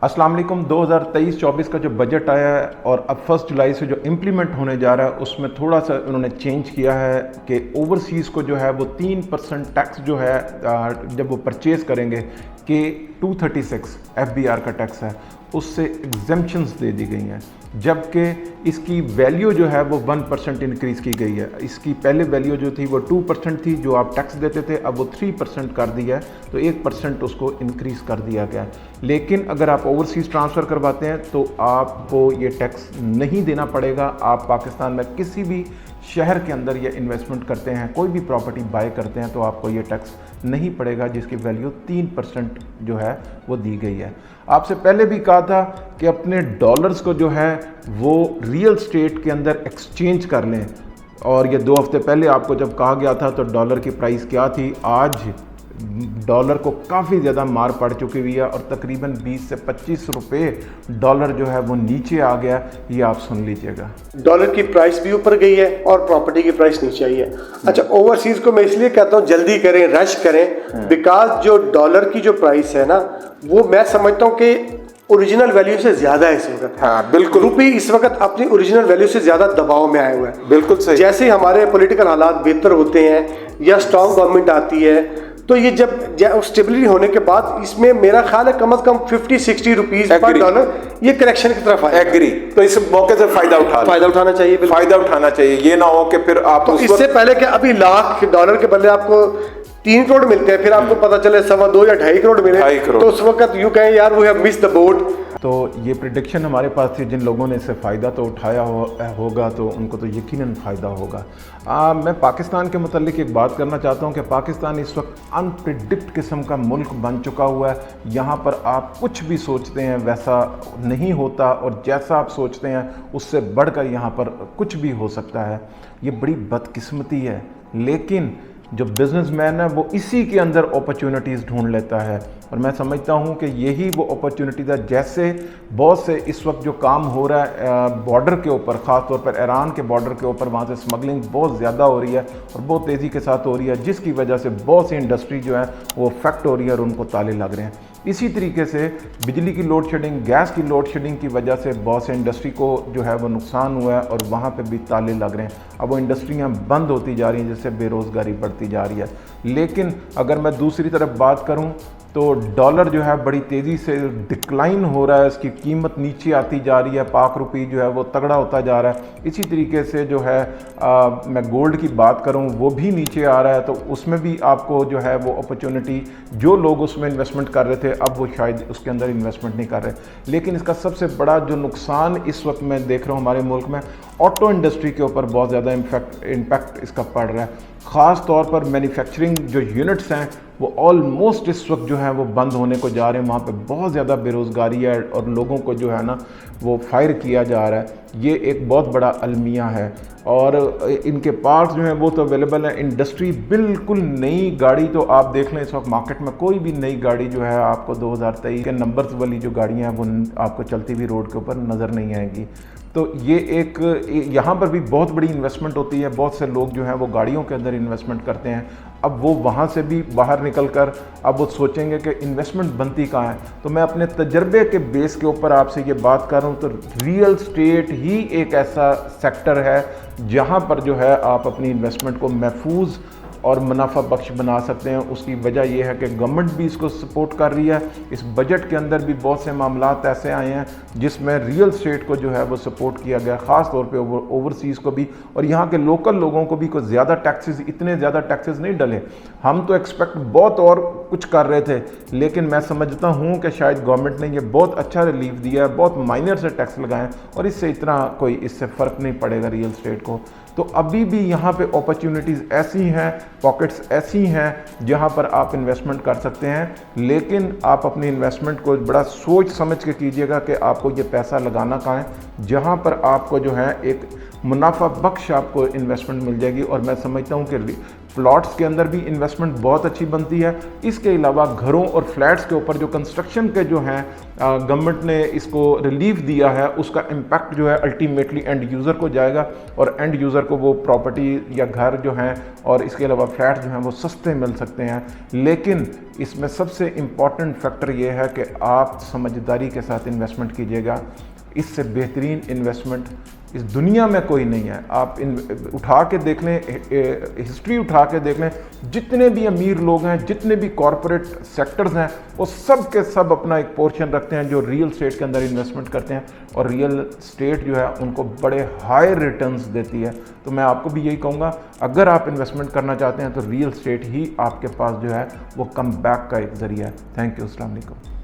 अस्सलाम वालेकुम। 2023-24 का जो बजट आया है और अब 1 जुलाई से जो इम्प्लीमेंट होने जा रहा है उसमें थोड़ा सा उन्होंने चेंज किया है कि ओवरसीज़ को जो है वो 3% टैक्स जो है जब वो परचेज़ करेंगे कि 236 FBR का टैक्स है उससे एग्जेम्पशंस दे दी गई हैं, जबकि इसकी वैल्यू जो है वो 1% इंक्रीज़ की गई है। इसकी पहले वैल्यू जो थी वो 2% थी जो आप टैक्स देते थे, अब वो 3% कर दिया है, तो 1% उसको इंक्रीज़ कर दिया गया है। लेकिन अगर आप ओवरसीज़ ट्रांसफ़र करवाते हैं तो आपको ये टैक्स नहीं देना पड़ेगा। आप पाकिस्तान में किसी भी शहर के अंदर ये इन्वेस्टमेंट करते हैं, कोई भी प्रॉपर्टी बाय करते हैं तो आपको ये टैक्स नहीं पड़ेगा, जिसकी वैल्यू 3% जो है वो दी गई है। आपसे पहले भी कहा था कि अपने डॉलर्स को जो है वो रियल स्टेट के अंदर एक्सचेंज कर लें, और ये 2 हफ्ते पहले आपको जब कहा गया था तो डॉलर की प्राइस क्या थी। आज डॉलर को काफ़ी ज़्यादा मार पड़ चुकी हुई है और तकरीबन 20 से 25 रुपये डॉलर जो है वो नीचे आ गया। ये आप सुन लीजिएगा, डॉलर की प्राइस भी ऊपर गई है और प्रॉपर्टी की प्राइस नीचे आई है। अच्छा, ओवरसीज़ को मैं इसलिए कहता हूँ जल्दी करें, रश करें, बिकॉज जो डॉलर की जो प्राइस है ना वो मैं समझता हूँ कि ओरिजिनल वैल्यू से ज्यादा है इस वक्त। हाँ बिल्कुल, रुपये इस वक्त अपनी ओरिजिनल वैल्यू से ज्यादा दबाव में आए हुए हैं। बिल्कुल सही। जैसे हमारे पॉलिटिकल हालात बेहतर होते हैं या स्ट्रॉन्ग गवर्नमेंट आती है तो ये जब स्टेबिलिटी होने के बाद इसमें मेरा ख्याल है कम से कम 50-60 रुपीज पर डॉलर ये करेक्शन की तरफ आए। एग्री। तो इस मौके से फायदा उठाना चाहिए, फायदा उठाना चाहिए। ये ना हो कि फिर आप तो इससे पहले कि अभी $1,00,000 के बदले आपको 3 करोड़ मिलते हैं, फिर आपको पता चले 2.25 या 2.5 करोड़ मिले, तो उस वक्त यूं कहें यार we have missed the boat. तो ये प्रिडिक्शन हमारे पास थी। जिन लोगों ने इससे फ़ायदा तो उठाया होगा तो उनको तो यकीनन फ़ायदा होगा। मैं पाकिस्तान के मुतालिक एक बात करना चाहता हूँ कि पाकिस्तान इस वक्त अनप्रिडिक्ट किस्म का मुल्क बन चुका हुआ है। यहाँ पर आप कुछ भी सोचते हैं वैसा नहीं होता, और जैसा आप सोचते हैं उससे बढ़कर यहाँ पर कुछ भी हो सकता है। ये बड़ी बदकिस्मती है, लेकिन जो बिजनेसमैन है वो इसी के अंदर अपॉर्चुनिटीज़ ढूंढ लेता है, और मैं समझता हूँ कि यही वो अपॉर्चुनिटीज़ है। जैसे बहुत से इस वक्त जो काम हो रहा है बॉर्डर के ऊपर, ख़ास तौर पर ईरान के बॉर्डर के ऊपर, वहाँ से स्मगलिंग बहुत ज़्यादा हो रही है और बहुत तेज़ी के साथ हो रही है, जिसकी वजह से बहुत सी इंडस्ट्री जो है वो अफेक्ट हो रही है और उनको ताले लग रहे हैं। इसी तरीके से बिजली की लोड शेडिंग, गैस की लोड शेडिंग की वजह से बहुत से इंडस्ट्री को जो है वो नुकसान हुआ है और वहाँ पे भी ताले लग रहे हैं। अब वो इंडस्ट्रियाँ बंद होती जा रही हैं, जिससे बेरोज़गारी बढ़ती जा रही है। लेकिन अगर मैं दूसरी तरफ बात करूँ तो डॉलर जो है बड़ी तेज़ी से डिक्लाइन हो रहा है, इसकी कीमत नीचे आती जा रही है, पाक रुपी जो है वो तगड़ा होता जा रहा है। इसी तरीके से जो है मैं गोल्ड की बात करूं वो भी नीचे आ रहा है, तो उसमें भी आपको जो है वो अपॉर्चुनिटी, जो लोग उसमें इन्वेस्टमेंट कर रहे थे अब वो शायद उसके अंदर इन्वेस्टमेंट नहीं कर रहे। लेकिन इसका सबसे बड़ा जो नुकसान इस वक्त मैं देख रहा हूँ हमारे मुल्क में, ऑटो इंडस्ट्री के ऊपर बहुत ज़्यादा इम्पैक्ट इसका पड़ रहा है। ख़ास तौर पर मैन्युफैक्चरिंग जो यूनिट्स हैं वो ऑलमोस्ट इस वक्त जो है वो बंद होने को जा रहे हैं। वहाँ पे बहुत ज़्यादा बेरोज़गारी है और लोगों को जो है ना वो फायर किया जा रहा है। ये एक बहुत बड़ा अलमिया है, और इनके पार्ट्स जो हैं वो तो अवेलेबल हैं। इंडस्ट्री बिल्कुल नई गाड़ी, तो आप देख लें इस वक्त मार्केट में कोई भी नई गाड़ी जो है आपको 2023 के नंबर्स वाली जो गाड़ियाँ हैं वो आपको चलती हुई रोड के ऊपर नज़र नहीं आएंगी। तो ये एक यहाँ पर भी बहुत बड़ी इन्वेस्टमेंट होती है। बहुत से लोग जो हैं वो गाड़ियों के अंदर इन्वेस्टमेंट करते हैं। अब वो वहाँ से भी बाहर निकल कर अब वो सोचेंगे कि इन्वेस्टमेंट बनती कहाँ है। तो मैं अपने तजर्बे के बेस के ऊपर आपसे ये बात कर रहा हूँ, तो रियल स्टेट ही एक ऐसा सेक्टर है जहाँ पर जो है आप अपनी इन्वेस्टमेंट को महफूज और मुनाफा बख्श बना सकते हैं। उसकी वजह यह है कि गवर्नमेंट भी इसको सपोर्ट कर रही है। इस बजट के अंदर भी बहुत से मामलात ऐसे आए हैं जिसमें रियल स्टेट को जो है वो सपोर्ट किया गया, ख़ास तौर पे ओवरसीज़ को भी, और यहाँ के लोकल लोगों को भी कोई ज़्यादा टैक्सेस, इतने ज़्यादा टैक्सेस नहीं डले। हम तो एक्सपेक्ट बहुत और कुछ कर रहे थे, लेकिन मैं समझता हूँ कि शायद गवर्नमेंट ने ये बहुत अच्छा रिलीफ दिया है, बहुत माइनर से टैक्स लगाएं और इससे इतना कोई इससे फ़र्क नहीं पड़ेगा रियल स्टेट को। तो अभी भी यहाँ पे अपॉर्चुनिटीज़ ऐसी हैं, पॉकेट्स ऐसी हैं जहाँ पर आप इन्वेस्टमेंट कर सकते हैं, लेकिन आप अपनी इन्वेस्टमेंट को बड़ा सोच समझ के कीजिएगा कि आपको ये पैसा लगाना कहाँ है, जहाँ पर आपको जो है एक मुनाफा बख्श आपको इन्वेस्टमेंट मिल जाएगी। और मैं समझता हूँ कि प्लॉट्स के अंदर भी इन्वेस्टमेंट बहुत अच्छी बनती है। इसके अलावा घरों और फ्लैट्स के ऊपर जो कंस्ट्रक्शन के जो हैं गवर्नमेंट ने इसको रिलीफ दिया है, उसका इम्पैक्ट जो है अल्टीमेटली एंड यूज़र को जाएगा और एंड यूज़र को वो प्रॉपर्टी या घर जो हैं और इसके अलावा फ्लैट जो हैं वो सस्ते मिल सकते हैं। लेकिन इसमें सबसे इम्पॉर्टेंट फैक्टर ये है कि आप समझदारी के साथ इन्वेस्टमेंट कीजिएगा। इससे बेहतरीन इन्वेस्टमेंट इस दुनिया में कोई नहीं है। आप उठा के देख लें, हिस्ट्री उठा के देख लें, जितने भी अमीर लोग हैं, जितने भी कॉरपोरेट सेक्टर्स हैं, वो सब के सब अपना एक पोर्शन रखते हैं जो रियल स्टेट के अंदर इन्वेस्टमेंट करते हैं और रियल स्टेट जो है उनको बड़े हाई रिटर्न्स देती है। तो मैं आपको भी यही कहूँगा, अगर आप इन्वेस्टमेंट करना चाहते हैं तो रियल स्टेट ही आपके पास जो है वो कम बैक का एक ज़रिया है। Thank you. अस्सलाम वालेकुम।